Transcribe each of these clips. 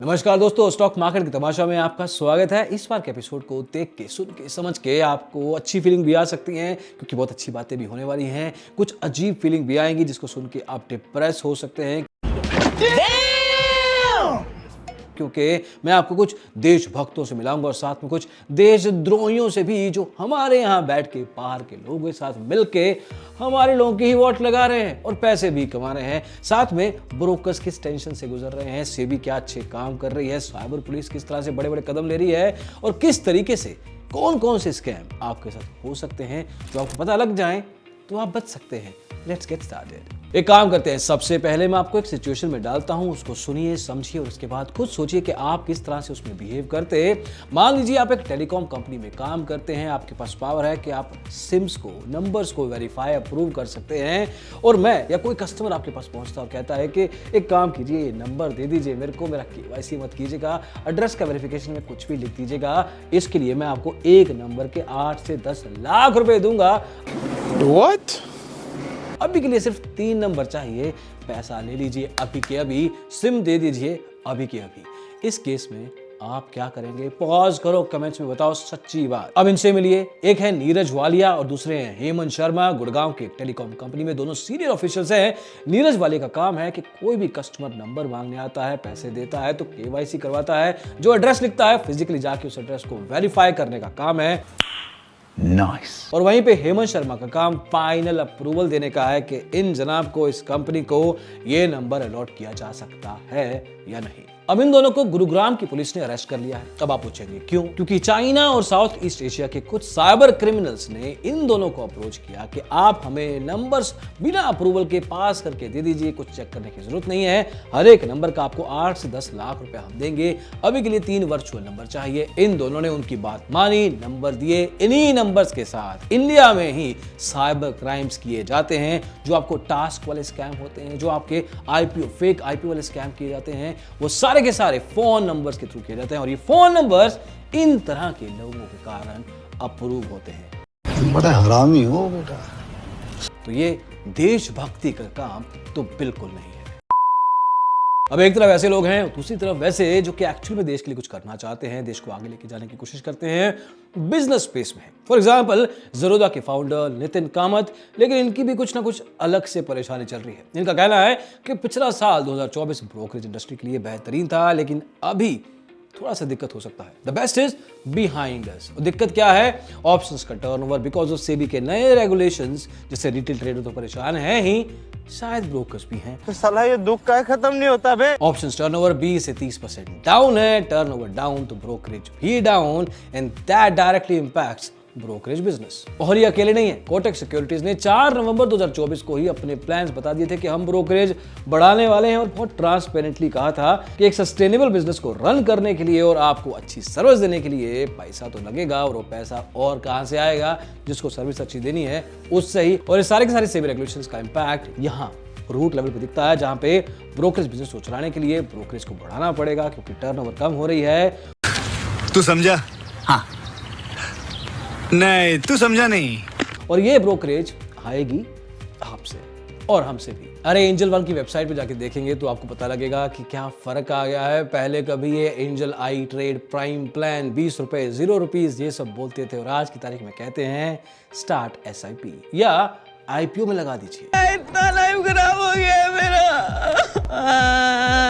नमस्कार दोस्तों, stock market की तमाशा में आपका स्वागत है। इस बार के एपिसोड को देख के, सुन के, समझ के आपको अच्छी फीलिंग भी आ सकती है क्योंकि बहुत अच्छी बातें भी होने वाली हैं। कुछ अजीब फीलिंग भी आएंगी जिसको सुन के आप डिप्रेस हो सकते हैं क्योंकि मैं आपको कुछ देशभक्तों से मिलाऊंगा और साथ में कुछ देशद्रोहियों से भी जो हमारे यहाँ बैठ के बाहर के लोगों के साथ मिलके हमारे लोगों की ही वोट लगा रहे हैं और पैसे भी कमा रहे हैं। साथ में ब्रोकर्स किस टेंशन से गुजर रहे हैं, सेबी क्या अच्छे काम कर रही है, साइबर पुलिस किस तरह से बड़े बड़े कदम ले रही है और किस तरीके से कौन कौन से स्कैम आपके साथ हो सकते हैं। जो आपको पता लग जाए तो आप बच सकते हैं। Let's get started. एक काम करते हैं, सबसे पहले मैं आपको एक सिचुएशन में डालता हूं, उसको सुनिए, समझिए और उसके बाद खुद सोचिए कि आप किस तरह से उसमें बिहेव करते। मान लीजिए आप एक टेलीकॉम कंपनी में काम करते हैं, आपके पास पावर है कि आप सिम्स को, नंबर्स को वेरीफाई, अप्रूव कर सकते हैं और मैं या कोई कस्टमर आपके पास पहुंचता और कहता है कि एक काम कीजिए, ये नंबर दे दीजिए मेरे को, मेरा केवाईसी मत कीजिएगा, एड्रेस का वेरिफिकेशन में कुछ भी लिख दीजिएगा, इसके लिए मैं आपको एक नंबर के 8 से 10 लाख रुपए दूंगा। What? अभी के लिए सिर्फ 3 नंबर चाहिए, पैसा ले लीजिए अभी के अभी, सिम दे दीजिए अभी के अभी। इस केस में आप क्या करेंगे? पॉज करो, कमेंट्स में बताओ सच्ची बात। अब इनसे मिलिए। एक है नीरज वालिया और दूसरे हैं हेमंत शर्मा, गुड़गांव के टेलीकॉम कंपनी में दोनों सीनियर ऑफिशियल्स हैं। नीरज वालिया का काम है कि कोई भी कस्टमर नंबर मांगने आता है, पैसे देता है तो केवाईसी करवाता है, जो एड्रेस लिखता है फिजिकली जाके उस एड्रेस को वेरीफाई करने का काम है। Nice. और वहीं पे हेमंत शर्मा का काम फाइनल अप्रूवल देने का है कि इन जनाब को, इस कंपनी को ये नंबर अलॉट किया जा सकता है या नहीं। अब इन दोनों को गुरुग्राम की पुलिस ने अरेस्ट कर लिया है। अब आप पूछेंगे क्यों? क्योंकि चाइना और साउथ ईस्ट एशिया के कुछ साइबर क्रिमिनल्स ने इन दोनों को अप्रोच किया कि आप हमें नंबर्स बिना अप्रूवल के पास करके दे दीजिए, कुछ चेक करने की जरूरत नहीं है, हर एक नंबर का आपको 8 से 10 लाख रुपए हम देंगे, अभी के लिए 3 वर्चुअल नंबर चाहिए। इन दोनों ने उनकी बात मानी, नंबर दिए। इन्हीं नंबर्स के साथ इंडिया में ही साइबर क्राइम्स किए जाते हैं, जो आपको टास्क वाले स्कैम होते हैं, जो आपके आईपीओ, फेक आईपीओ वाले स्कैम किए जाते हैं, वो सारे के सारे फोन नंबर्स के थ्रू किए जाते हैं और ये फोन नंबर्स इन तरह के लोगों के कारण अप्रूव होते हैं। बड़ा हरामी हो बेटा। तो ये देशभक्ति का काम तो बिल्कुल नहीं है। अब एक तरफ ऐसे लोग हैं, दूसरी तरफ वैसे जो कि एक्चुअल में देश के लिए कुछ करना चाहते हैं, देश को आगे लेके जाने की कोशिश करते हैं, बिजनेस स्पेस में। फॉर एग्जांपल ज़रोदा के फाउंडर नितिन कामत, लेकिन इनकी भी कुछ ना कुछ अलग से परेशानी चल रही है। इनका कहना है कि पिछला साल 2024 ब्रोकरेज इंडस्ट्री के लिए बेहतरीन था, लेकिन अभी थोड़ा सा दिक्कत हो सकता है। The best is behind us. दिक्कत क्या है? ऑप्शंस का टर्नओवर बिकॉज ऑफ सेबी के नए रेगुलेशंस, जिससे रिटेल ट्रेडर तो परेशान है ही, शायद ब्रोकर्स भी हैं। तो साला ये दुख का खत्म नहीं होता बे। ऑप्शंस टर्नओवर 20 से 30% डाउन है। टर्नओवर डाउन तो ब्रोकरेज भी down and that directly impacts brokerage business. और ये अकेले नहीं है, कोटक सिक्योरिटीज ने 4 नवंबर 2024 को ही अपने प्लान्स बता दिए थे कि हम ब्रोकरेज बढ़ाने वाले हैं और बहुत ट्रांसपेरेंटली कहा था कि एक सस्टेनेबल बिजनेस को रन करने के लिए और आपको अच्छी सर्विस देने के लिए पैसा तो लगेगा, और वो पैसा और कहां से आएगा? जिसको सर्विस अच्छी देनी है उससे ही। और ये सारे के सारे सेबी रेगुलेशंस का इंपैक्ट यहाँ रूट लेवल पे दिखता है, जहां पे ब्रोकरेज बिजनेस को चलाने के लिए ब्रोकरेज को बढ़ाना पड़ेगा क्योंकि टर्नओवर कम हो रही है। तू समझा? हाँ। नहीं, तू समझा नहीं। और ये ब्रोकरेज आएगी आपसे और हमसे भी। अरे एंजल वन की वेबसाइट पे जाके देखेंगे तो आपको पता लगेगा कि क्या फर्क आ गया है। पहले कभी ये एंजल आई ट्रेड, प्राइम प्लान, 20 रुपए, 0 रुपीज ये सब बोलते थे और आज की तारीख में कहते हैं स्टार्ट SIP या IPO में लगा दीजिए। इतना लाइफ खराब हो गया है मेरा।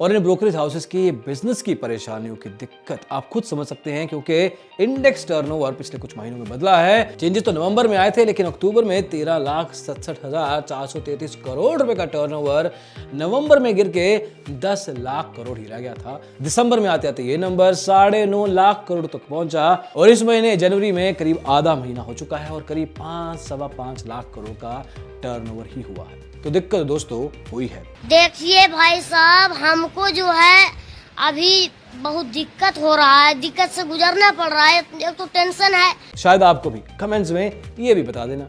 और इन ब्रोकरेज हाउसेस की बिजनेस की परेशानियों की दिक्कत आप खुद समझ सकते हैं क्योंकि इंडेक्स टर्नओवर पिछले कुछ महीनों में बदला है। चेंजेस तो नवंबर में आए थे, लेकिन अक्टूबर में 13,67,433 करोड़ रुपए का टर्नओवर नवंबर में गिर के 10 लाख करोड़ ही रह गया था। दिसंबर में आते आते ये नंबर 9.5 लाख करोड़ तक पहुंचा और इस महीने जनवरी में करीब आधा महीना हो चुका है और करीब 5-5.25 लाख करोड़ का टर्नओवर ही हुआ है। तो दिक्कत दोस्तों हुई है। देखिए भाई साहब, हमको जो है अभी बहुत दिक्कत हो रहा है, दिक्कत से गुजरना पड़ रहा है, एक तो टेंशन है। शायद आपको भी। कमेंट्स में ये भी बता देना।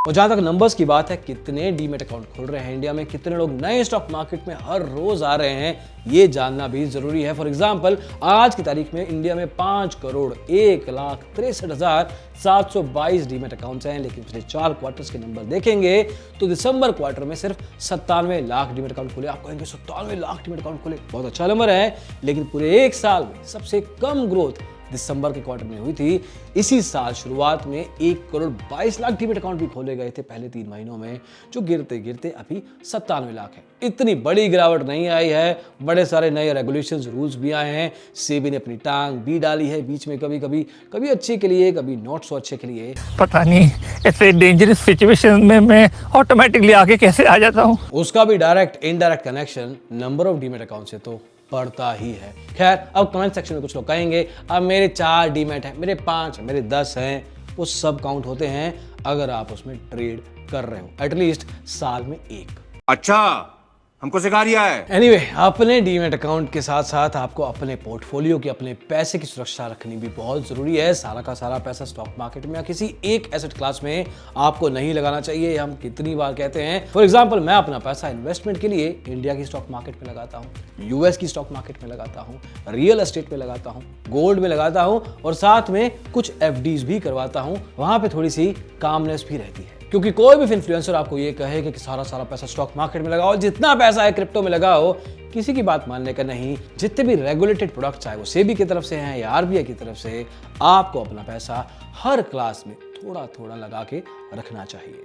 और जहां तक नंबर्स की बात है, कितने डीमेट अकाउंट खुल रहे हैं इंडिया में, कितने लोग नए स्टॉक मार्केट में हर रोज आ रहे हैं, ये जानना भी जरूरी है। फॉर एग्जांपल, आज की तारीख में इंडिया में 5,01,63,722 डीमेट अकाउंट्स हैं, लेकिन पिछले 4 क्वार्टर्स के नंबर देखेंगे तो दिसंबर क्वार्टर में सिर्फ 97 लाख डीमेट अकाउंट खुले। आप कहेंगे 97 लाख डीमेट अकाउंट खुले, बहुत अच्छा नंबर है, लेकिन पूरे एक साल में सबसे कम ग्रोथ दिसंबर के क्वार्टर में हुई थी। इसी साल शुरुआत में 1,22,00,000 डीमेट अकाउंट भी खोले गए थे पहले 3 महीनों में, जो गिरते गिरते अभी 97 लाख है। इतनी बड़ी गिरावट नहीं आई है, बड़े सारे नए रेगुलेशंस, रूल्स भी आए हैं। सेबी ने अपनी टांग भी डाली है बीच में, कभी अच्छे के लिए, कभी नॉट सो अच्छे के लिए। पता नहीं ऐसे डेंजरस सिचुएशन में मैं ऑटोमेटिकली आगे कैसे आ जाता हूँ। उसका भी direct indirect connection number of demat account से तो पड़ता ही है। खैर, अब कमेंट सेक्शन में कुछ लोग कहेंगे अब मेरे 4 डीमेट हैं, मेरे 5 हैं, मेरे 10 हैं। वो सब काउंट होते हैं अगर आप उसमें ट्रेड कर रहे हो, एटलीस्ट साल में 1। अच्छा, हमको सिखा रिया है। एनीवे, अपने डीमेट अकाउंट के साथ साथ आपको अपने पोर्टफोलियो की, अपने पैसे की सुरक्षा रखनी भी बहुत जरूरी है। सारा का सारा पैसा स्टॉक मार्केट में या किसी एक एसेट क्लास में आपको नहीं लगाना चाहिए। हम कितनी बार कहते हैं। फॉर एग्जांपल, मैं अपना पैसा इन्वेस्टमेंट के लिए इंडिया की स्टॉक मार्केट में लगाता हूँ, यूएस की स्टॉक मार्केट में लगाता हूँ, रियल एस्टेट में लगाता हूँ, गोल्ड में लगाता हूँ, और साथ में कुछ एफडीज भी करवाता हूँ। वहां पे थोड़ी सी कामनेस भी रहती है, क्योंकि कोई भी इन्फ्लुएंसर आपको ये कहे कि सारा पैसा स्टॉक मार्केट में लगाओ, जितना पैसा है क्रिप्टो में लगाओ, किसी की बात मानने का नहीं। जितने भी रेगुलेटेड प्रोडक्ट, चाहे वो सेबी की तरफ से हैं या आरबीआई की तरफ से, आपको अपना पैसा हर क्लास में थोड़ा थोड़ा लगा के रखना चाहिए।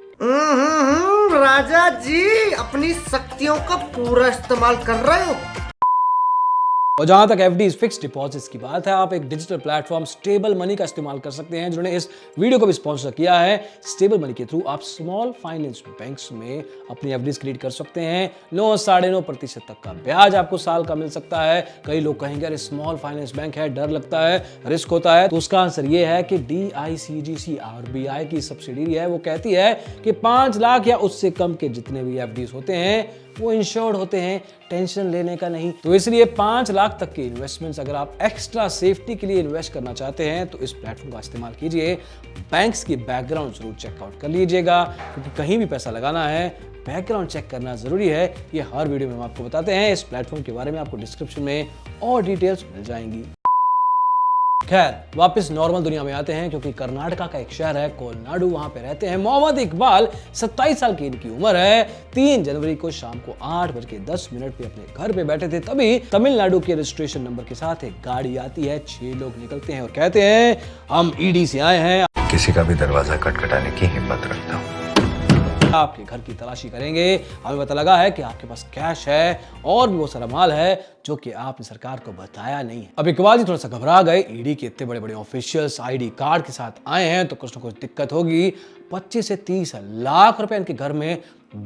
राजा जी अपनी शक्तियों का पूरा इस्तेमाल कर रहे हो। और जहां तक एफडीज, फिक्स डिपॉजिट्स की बात है, आप एक डिजिटल प्लेटफॉर्म स्टेबल मनी का इस्तेमाल कर सकते हैं, जिन्होंने इस वीडियो को भी स्पॉन्सर किया है। स्टेबल मनी के थ्रू आप स्मॉल फाइनेंस बैंक्स में अपनी एफडीज क्रिएट कर सकते हैं। 9-9.5% तक का ब्याज आपको साल का मिल सकता है। कई लोग कहेंगे अरे स्मॉल फाइनेंस बैंक है, डर लगता है, रिस्क होता है, तो उसका आंसर ये है कि DICGC आरबीआई की सब्सिडी है। वो कहती है कि 5 लाख या उससे कम के जितने भी एफडीज होते हैं वो इंश्योर्ड होते हैं, टेंशन लेने का नहीं। तो इसलिए 5 लाख तक के इन्वेस्टमेंट्स अगर आप एक्स्ट्रा सेफ्टी के लिए इन्वेस्ट करना चाहते हैं तो इस प्लेटफॉर्म का इस्तेमाल कीजिए। बैंक्स की बैकग्राउंड जरूर चेकआउट कर लीजिएगा, क्योंकि कहीं भी पैसा लगाना है बैकग्राउंड चेक करना जरूरी है। ये हर वीडियो में हम आपको बताते हैं। इस प्लेटफॉर्म के बारे में आपको डिस्क्रिप्शन में और डिटेल्स मिल जाएंगी। खैर, वापस नॉर्मल दुनिया में आते हैं, क्योंकि कर्नाटका का एक शहर है कोलनाडु, वहां पे रहते हैं मोहम्मद इकबाल। 27 साल की इनकी उम्र है। 3 जनवरी को शाम को 8:10 पे अपने घर पे बैठे थे, तभी तमिलनाडु के रजिस्ट्रेशन नंबर के साथ एक गाड़ी आती है। 6 लोग निकलते हैं और कहते हैं हम ईडी से आए हैं, किसी का भी दरवाजा खटखटाने की हिम्मत रखता हूँ। आपके घर की तलाशी करेंगे। हमें पता लगा है कि आपके पास कैश है और भी वो सारा माल है जो कि आपने सरकार को बताया नहीं है। अब इकबाल जी थोड़ा सा घबरा गए। ईडी के इतने बड़े बड़े ऑफिशियल्स आईडी कार्ड के साथ आए हैं तो कुछ ना कुछ दिक्कत होगी। 25 से 30 लाख रुपए इनके घर में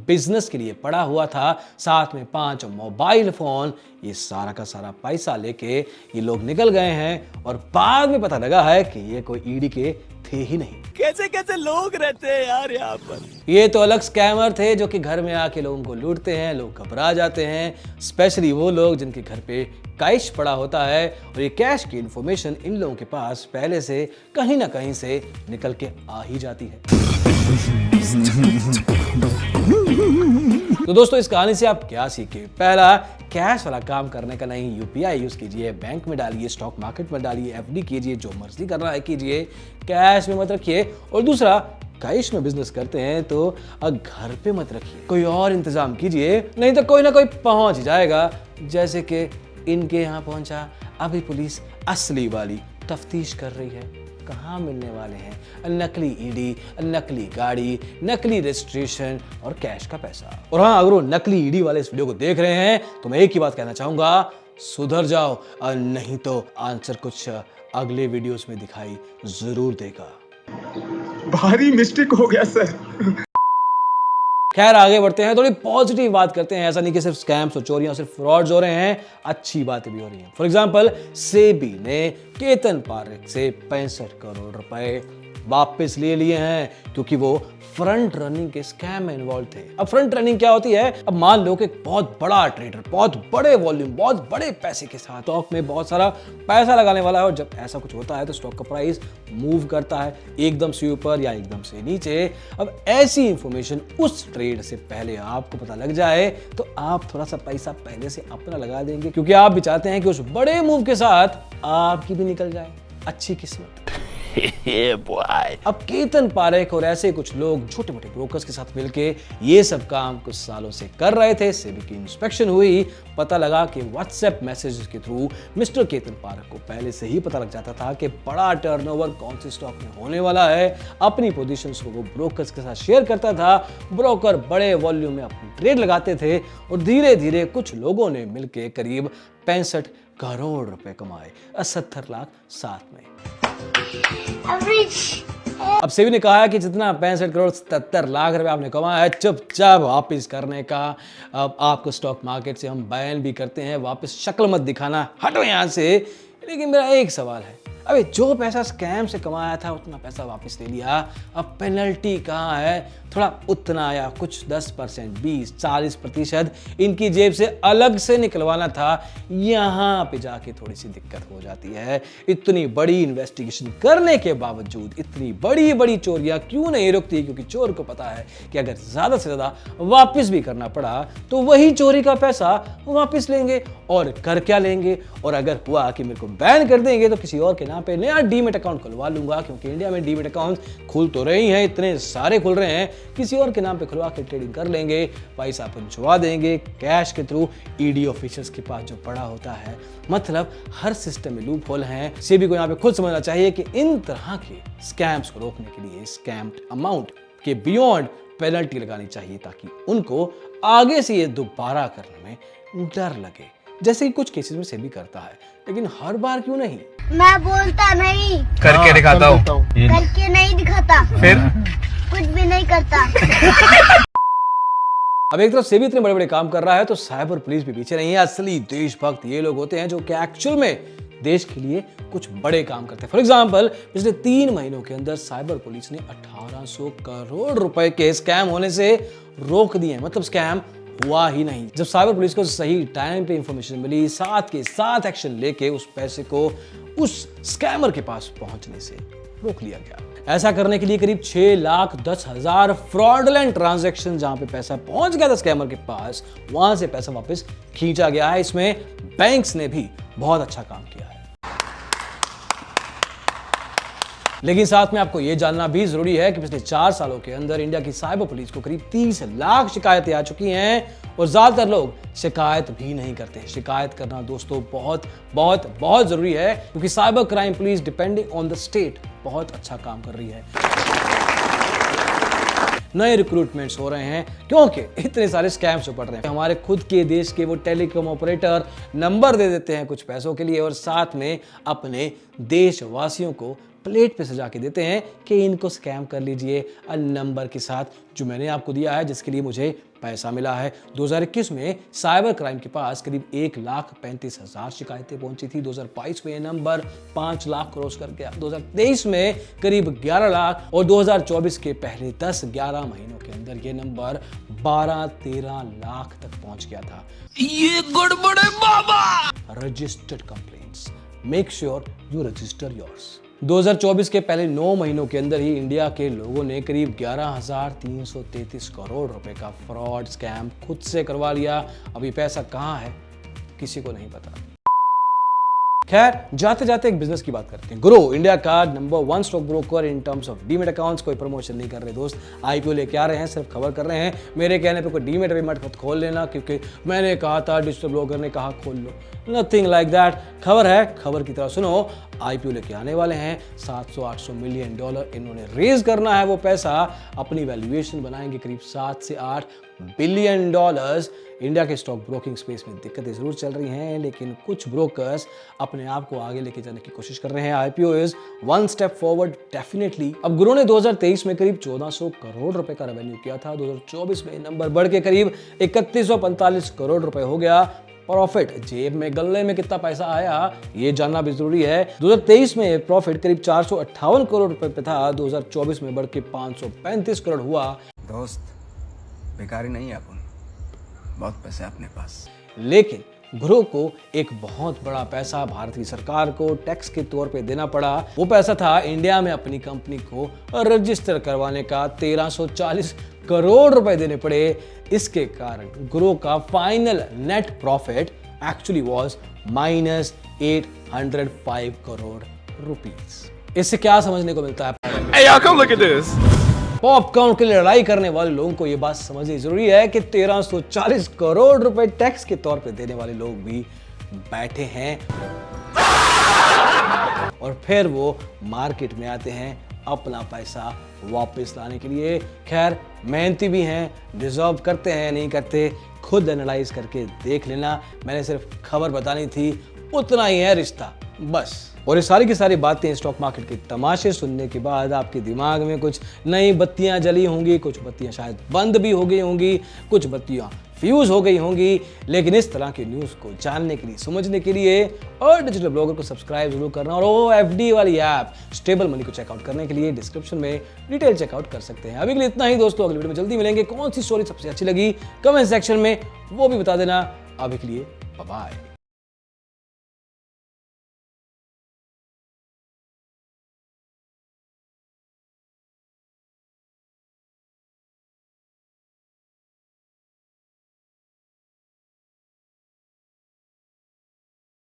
बिजनेस के लिए पड़ा हुआ था, साथ में 5 मोबाइल फोन। ये सारा का सारा पैसा लेके ये लोग निकल गए हैं और बाद में पता लगा है कि ये कोई ईडी के थे ही नहीं। कैसे कैसे लोग रहते हैं यार यहाँ पर। ये तो अलग स्कैमर थे जो कि घर में आके लोगों को लूटते हैं। लोग घबरा जाते हैं, स्पेशली वो लोग जिनके घर पे कैश पड़ा होता है और ये कैश की इंफॉर्मेशन इन लोगों के पास पहले से कहीं ना कहीं से निकल के आ ही जाती है। तो दोस्तों, इस कहानी से आप क्या सीखे? पहला, कैश वाला काम करने का नहीं। यूपीआई यूज कीजिए, बैंक में डालिए, स्टॉक मार्केट में डालिए, एफडी कीजिए, जो मर्जी करना है कीजिए, कैश में मत रखिए। और दूसरा, कैश में बिजनेस करते हैं तो घर पे मत रखिए, कोई और इंतजाम कीजिए, नहीं तो कोई ना कोई पहुंच जाएगा, जैसे कि इनके यहाँ पहुंचा। अभी पुलिस असली वाली तफ्तीश कर रही है, कहाँ मिलने वाले हैं नकली ईडी, नकली गाड़ी, नकली रजिस्ट्रेशन और कैश का पैसा। और हाँ, अगर वो नकली ईडी वाले इस वीडियो को देख रहे हैं तो मैं एक ही बात कहना चाहूंगा, सुधर जाओ, नहीं तो आंसर कुछ अगले वीडियोस में दिखाई जरूर देगा। भारी मिस्टेक हो गया सर। खैर, आगे बढ़ते हैं, थोड़ी पॉजिटिव बात करते हैं। ऐसा नहीं कि सिर्फ स्कैम्स और चोरियां, सिर्फ फ्रॉड्स हो रहे हैं, अच्छी बातें भी हो रही हैं। फॉर एग्जांपल, सेबी ने केतन पारेख से 65 करोड़ रुपए वापस ले लिए हैं क्योंकि वो फ्रंट रनिंग के स्कैम में इन्वॉल्व थे। अब फ्रंट रनिंग क्या होती है? अब मान लो कि एक बहुत बड़ा ट्रेडर बहुत बड़े वॉल्यूम बहुत बड़े पैसे के साथ स्टॉक में बहुत सारा पैसा लगाने वाला है, और जब ऐसा कुछ होता है तो स्टॉक का प्राइस मूव करता है एकदम से ऊपर या एकदम से नीचे। अब ऐसी इंफॉर्मेशन उस ट्रेड से पहले आपको पता लग जाए तो आप थोड़ा सा पैसा पहले से अपना लगा देंगे, क्योंकि आप भी चाहते हैं कि उस बड़े मूव के साथ आपकी भी निकल जाए अच्छी किस्मत। अब केतन पारेख और ऐसे कुछ लोग छोटे मोटे ब्रोकर्स के साथ मिलके ये सब काम कुछ सालों से कर रहे थे। सेबी की इंस्पेक्शन हुई, पता लगा कि व्हाट्सएप मैसेजेस के थ्रू मिस्टर केतन पारेख को पहले से ही पता लग जाता था कि बड़ा टर्नओवर कौन से स्टॉक में होने वाला है। अपनी पोजीशंस को वो ब्रोकर्स के साथ शेयर करता था, ब्रोकर बड़े वॉल्यूम में अपनी ट्रेड लगाते थे और धीरे धीरे कुछ लोगों ने मिलकर करीब 65 करोड़ रुपए कमाए 78 लाख साथ में। अब सेबी ने कहा है कि जितना 65 करोड़ 77 लाख रुपए आपने कमाया है चुपचाप वापस करने का। अब आपको स्टॉक मार्केट से हम बैन भी करते हैं, वापस शक्ल मत दिखाना, हटो यहां से। लेकिन मेरा एक सवाल है, अबे जो पैसा स्कैम से कमाया था उतना पैसा वापस ले लिया, अब पेनल्टी कहाँ है? थोड़ा उतना या कुछ 10%, 20, 40% इनकी जेब से अलग से निकलवाना था। यहाँ पे जाके थोड़ी सी दिक्कत हो जाती है। इतनी बड़ी इन्वेस्टिगेशन करने के बावजूद इतनी बड़ी बड़ी चोरियां क्यों नहीं रुकती? क्योंकि चोर को पता है कि अगर ज्यादा से ज्यादा वापस भी करना पड़ा तो वही चोरी का पैसा वापस लेंगे। और कर क्या लेंगे? और अगर हुआ कि मेरे को बैन कर देंगे तो किसी और के नाम पे नया डीमेट अकाउंट खुलवा लूंगा, क्योंकि इंडिया में डीमेट अकाउंट खुल तो रहे हैं, इतने सारे खुल रहे हैं, किसी और के नाम पे खुलवा के ट्रेडिंग कर लेंगे, पैसा पहुंचवा देंगे कैश के थ्रू ईडी ऑफिसर्स के पास जो पड़ा होता है। मतलब हर सिस्टम में लूप होल हैं। सेबी को यहाँ पे खुद समझना चाहिए कि इन तरह के स्कैम्स को रोकने के लिए स्कैम्ड अमाउंट के बियॉन्ड पेनल्टी लगानी चाहिए, ताकि उनको आगे से ये दोबारा करने में डर लगे, जैसे कि कुछ केसेस में सेबी करता है। लेकिन हर बार क्यों नहीं? मैं बोलता नहीं, करके दिखाता हूँ। करके नहीं दिखाता, फिर कुछ भी नहीं करता। अब एक तरफ सेबी इतने बड़े बड़े काम कर रहा है तो साइबर पुलिस भी पीछे नहीं है। असली देशभक्त ये लोग होते हैं जो कि एक्चुअल में देश के लिए कुछ बड़े काम करते हैं। फॉर एग्जाम्पल, पिछले 3 महीनों के अंदर साइबर पुलिस ने 1800 करोड़ रुपए के स्कैम होने से रोक दिए। मतलब स्कैम हुआ ही नहीं। जब साइबर पुलिस को सही टाइम पे इंफॉर्मेशन मिली, साथ के साथ एक्शन लेके उस पैसे को उस स्कैमर के पास पहुंचने से रोक लिया गया। ऐसा करने के लिए करीब 6,10,000 फ्रॉडलेंट ट्रांजैक्शन जहां पे पैसा पहुंच गया था स्कैमर के पास, वहां से पैसा वापस खींचा गया है। इसमें बैंक्स ने भी बहुत अच्छा काम किया है। लेकिन साथ में आपको यह जानना भी जरूरी है कि पिछले 4 सालों के अंदर इंडिया की साइबर पुलिस को करीब 30 लाख शिकायतें आ चुकी हैं और ज्यादातर लोग शिकायत भी नहीं करते। शिकायत करना दोस्तों बहुत बहुत बहुत जरूरी है, क्योंकि cyber crime police depending on the state बहुत अच्छा काम कर रही है। नए रिक्रूटमेंट्स हो रहे हैं क्योंकि इतने सारे स्कैम्स पड़ रहे हैं। हमारे खुद के देश के वो टेलीकॉम ऑपरेटर नंबर दे देते हैं कुछ पैसों के लिए और साथ में अपने देशवासियों को प्लेट पे सजा के देते हैं कि इनको स्कैम कर लीजिए नंबर के साथ जो मैंने आपको दिया है, जिसके लिए मुझे पैसा मिला है। 2021 में साइबर क्राइम के पास करीब 1,35,000 शिकायतें पहुंची थी। 2022 में ये नंबर 5 लाख क्रॉस कर गया। 2023 में करीब 11 लाख और 2024 के पहले 10-11 महीनों के अंदर ये नंबर 12-13 लाख तक पहुंच गया था। ये गड़बड़ है बाबा। Registered complaints, make sure you register yours. 2024 के पहले 9 महीनों के अंदर ही इंडिया के लोगों ने करीब 11,333 करोड़ रुपए का फ्रॉड स्कैम खुद से करवा लिया। अभी पैसा कहां है किसी को नहीं पता। खैर, जाते जाते एक बिजनेस की बात करते हैं। ग्रो इंडिया का number 1 stock broker in terms of demat accounts. कोई प्रमोशन नहीं कर रहे दोस्त, आईपीओ लेके आ रहे हैं, सिर्फ खबर कर रहे हैं। मेरे कहने पे कोई डीमेट वीमेट मत खोल लेना, क्योंकि मैंने कहा था, डिजिटल ब्लॉगर ने कहा खोल लो। Nothing like that. खबर है, खबर की तरह सुनो। आईपीओ लेके आने वाले हैं। $700-800 मिलियन इन्होंने रेज करना है। वो पैसा अपनी वैल्यूएशन बनाएंगे करीब 7 से 8 बिलियन डॉलर्स। इंडिया के स्टॉक ब्रोकिंग स्पेस में दिक्कतें जरूर चल रही हैं, लेकिन कुछ ब्रोकर्स अपने आप को आगे लेके जाने की कोशिश कर रहे हैं। IPO is 1 step forward definitely. अब ग्रो ने 2023 में करीब 1400 करोड़ रुपए का रेवेन्यू किया था। 2024 में नंबर बढ़ के करीब 3145 करोड़ रुपए हो गया। प्रॉफिट, जेब में गल्ले में कितना पैसा आया ये जानना भी जरूरी है। 2023 में प्रॉफिट करीब 458 करोड़ रुपए पे था, 2024 में बढ़ के 535 करोड़ हुआ। दोस्त बेकारी नहीं है अपन, बहुत पैसे अपने पास। लेकिन गुरु को एक बहुत बड़ा पैसा भारत की सरकार को टैक्स के तौर पे देना पड़ा। वो पैसा था इंडिया में अपनी कंपनी को रजिस्टर करवाने का 1340 करोड़ रुपए देने पड़े। इसके कारण गुरु का final net profit actually was -805 crore rupees. इससे क्या समझने को मिलता है? Hey, y'all, come look at this. Popcorn के लिए लड़ाई करने वाले लोगों को यह बात समझनी जरूरी है कि 1340 करोड़ रुपए टैक्स के तौर पे देने वाले लोग भी बैठे हैं और फिर वो मार्केट में आते हैं अपना पैसा वापस लाने के लिए। खैर, मेहनती भी हैं, डिजर्व करते हैं, नहीं करते खुद एनालाइज करके देख लेना। मैंने सिर्फ खबर बतानी थी, उतना ही है रिश्ता, बस। और ये सारी की सारी बातें स्टॉक मार्केट के तमाशे सुनने के बाद आपके दिमाग में कुछ नई बत्तियां जली होंगी, कुछ बत्तियां शायद बंद भी हो गई होंगी, कुछ बत्तियां फ्यूज हो गई होंगी। लेकिन इस तरह के न्यूज़ को जानने के लिए, समझने के लिए और डिजिटल ब्लॉगर को सब्सक्राइब जरूर करना। और वो FD वाली ऐप स्टेबल मनी को चेकआउट करने के लिए डिस्क्रिप्शन में डिटेल चेकआउट कर सकते हैं। अभी के लिए इतना ही दोस्तों, अगली वीडियो में जल्दी मिलेंगे। कौन सी स्टोरी सबसे अच्छी लगी कमेंट सेक्शन में वो भी बता देना। अभी के लिए बाय बाय।